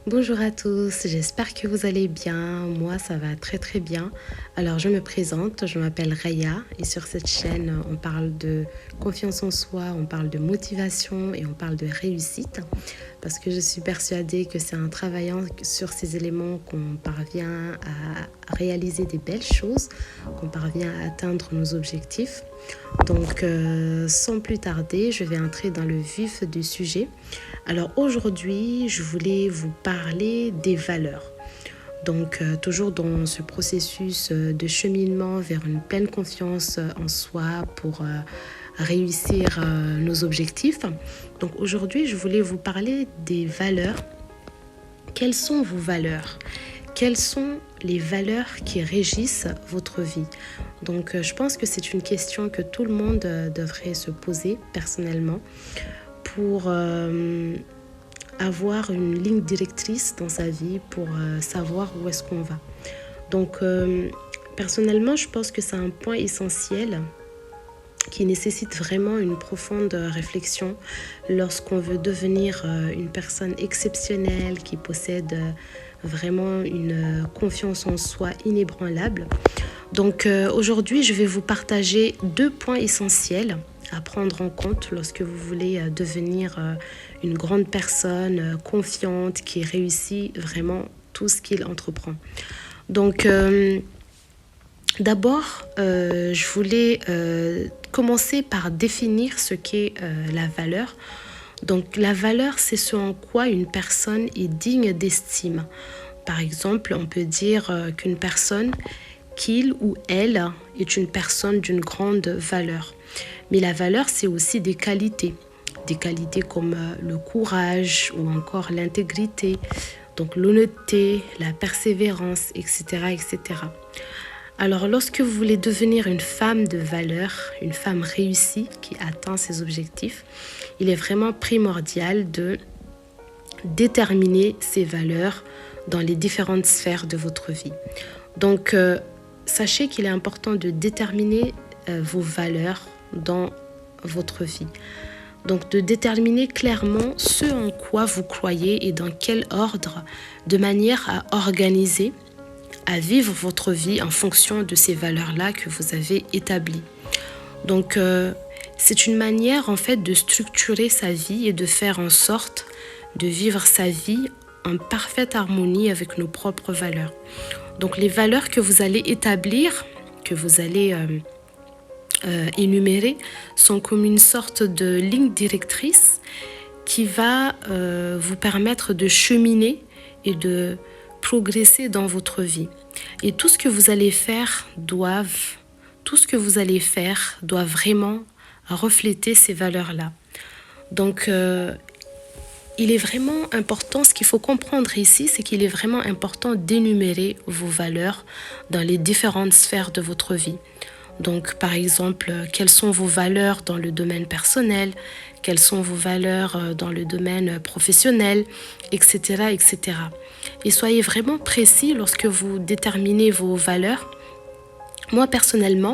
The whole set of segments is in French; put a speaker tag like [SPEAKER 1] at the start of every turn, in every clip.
[SPEAKER 1] Bonjour à tous, j'espère que vous allez bien. Moi, ça va très très bien. Alors, je me présente, je m'appelle Raya et sur cette chaîne, on parle de confiance en soi, on parle de motivation et on parle de réussite parce que je suis persuadée que c'est en travaillant sur ces éléments qu'on parvient à réaliser des belles choses, qu'on parvient à atteindre nos objectifs. Donc, sans plus tarder, je vais entrer dans le vif du sujet. Alors aujourd'hui, je voulais vous parler des valeurs. Donc toujours dans ce processus de cheminement vers une pleine confiance en soi pour réussir nos objectifs. Donc aujourd'hui, je voulais vous parler des valeurs. Quelles sont vos valeurs? Quelles sont les valeurs qui régissent votre vie? Donc je pense que c'est une question que tout le monde devrait se poser personnellement pour avoir une ligne directrice dans sa vie, pour savoir où est-ce qu'on va. Donc, personnellement, je pense que c'est un point essentiel qui nécessite vraiment une profonde réflexion lorsqu'on veut devenir une personne exceptionnelle qui possède vraiment une confiance en soi inébranlable. Donc aujourd'hui, je vais vous partager 2 points essentiels à prendre en compte lorsque vous voulez devenir une grande personne confiante qui réussit vraiment tout ce qu'il entreprend. Donc d'abord, je voulais commencer par définir ce qu'est la valeur. Donc la valeur, c'est ce en quoi une personne est digne d'estime. Par exemple, on peut dire qu'une personne, qu'il ou elle est une personne d'une grande valeur. Mais la valeur, c'est aussi des qualités comme le courage ou encore l'intégrité, donc l'honnêteté, la persévérance, etc., etc. Alors, lorsque vous voulez devenir une femme de valeur, une femme réussie qui atteint ses objectifs, il est vraiment primordial de déterminer ces valeurs dans les différentes sphères de votre vie. Donc, sachez qu'il est important de déterminer vos valeurs dans votre vie. Donc, de déterminer clairement ce en quoi vous croyez et dans quel ordre, de manière à organiser, à vivre votre vie en fonction de ces valeurs-là que vous avez établies. Donc, c'est une manière en fait de structurer sa vie et de faire en sorte de vivre sa vie en parfaite harmonie avec nos propres valeurs. Donc, les valeurs que vous allez établir, que vous allez énumérer, sont comme une sorte de ligne directrice qui va vous permettre de cheminer et de progresser dans votre vie. Et tout ce que vous allez faire doit vraiment refléter ces valeurs-là. Donc, il est vraiment important, ce qu'il faut comprendre ici, c'est qu'il est vraiment important d'énumérer vos valeurs dans les différentes sphères de votre vie. Donc, par exemple, quelles sont vos valeurs dans le domaine personnel, quelles sont vos valeurs dans le domaine professionnel, etc., etc. Et soyez vraiment précis lorsque vous déterminez vos valeurs. Moi, personnellement,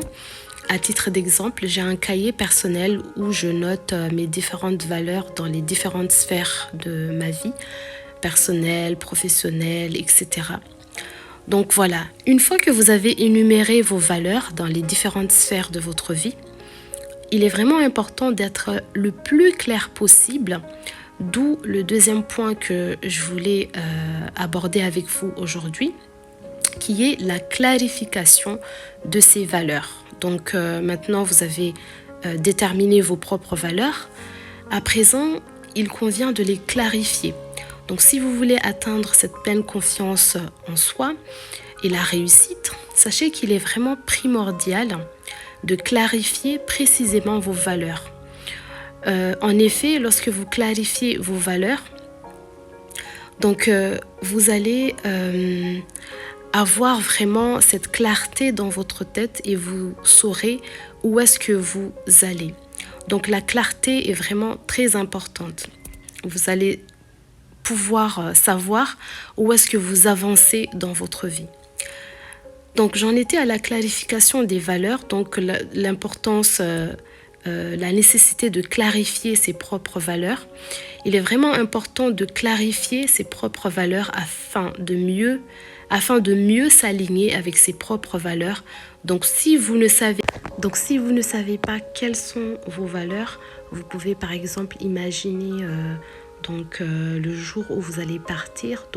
[SPEAKER 1] à titre d'exemple, j'ai un cahier personnel où je note mes différentes valeurs dans les différentes sphères de ma vie, personnelle, professionnelle, etc. Donc voilà, une fois que vous avez énuméré vos valeurs dans les différentes sphères de votre vie, il est vraiment important d'être le plus clair possible, d'où le deuxième point que je voulais aborder avec vous aujourd'hui, qui est la clarification de ces valeurs. Donc maintenant, vous avez déterminé vos propres valeurs. À présent, il convient de les clarifier. Donc si vous voulez atteindre cette pleine confiance en soi et la réussite, sachez qu'il est vraiment primordial de clarifier précisément vos valeurs. En effet, lorsque vous clarifiez vos valeurs, donc vous allez avoir vraiment cette clarté dans votre tête et vous saurez où est-ce que vous allez. Donc la clarté est vraiment très importante. Vous allez pouvoir savoir où est-ce que vous avancez dans votre vie. Donc j'en étais à la clarification des valeurs, donc l'importance la nécessité de clarifier ses propres valeurs. Il est vraiment important de clarifier ses propres valeurs afin de mieux s'aligner avec ses propres valeurs. Donc si vous ne savez pas quelles sont vos valeurs, vous pouvez par exemple imaginer le jour où vous allez partir,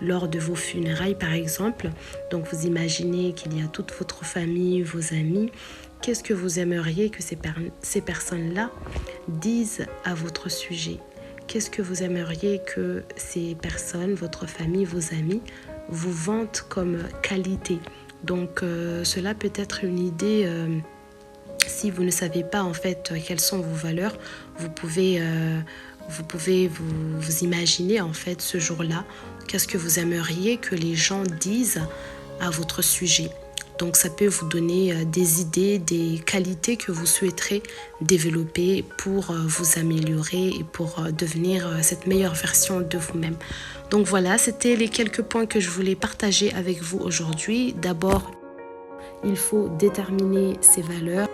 [SPEAKER 1] lors de vos funérailles par exemple. Donc vous imaginez qu'il y a toute votre famille, vos amis. Qu'est-ce que vous aimeriez que ces personnes-là disent à votre sujet? Qu'est-ce que vous aimeriez que ces personnes, votre famille, vos amis, vous vantent comme qualité? Donc cela peut être une idée. Si vous ne savez pas en fait quelles sont vos valeurs, vous pouvez vous imaginer en fait ce jour-là. Qu'est-ce que vous aimeriez que les gens disent à votre sujet? Donc ça peut vous donner des idées, des qualités que vous souhaiterez développer pour vous améliorer et pour devenir cette meilleure version de vous-même. Donc voilà, c'était les quelques points que je voulais partager avec vous aujourd'hui. D'abord, il faut déterminer ses valeurs.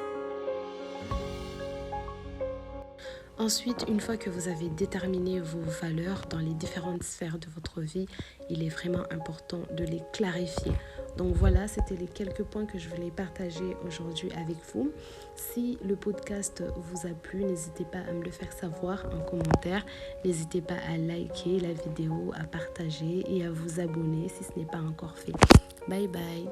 [SPEAKER 1] Ensuite, une fois que vous avez déterminé vos valeurs dans les différentes sphères de votre vie, il est vraiment important de les clarifier. Donc voilà, c'était les quelques points que je voulais partager aujourd'hui avec vous. Si le podcast vous a plu, n'hésitez pas à me le faire savoir en commentaire. N'hésitez pas à liker la vidéo, à partager et à vous abonner si ce n'est pas encore fait. Bye bye.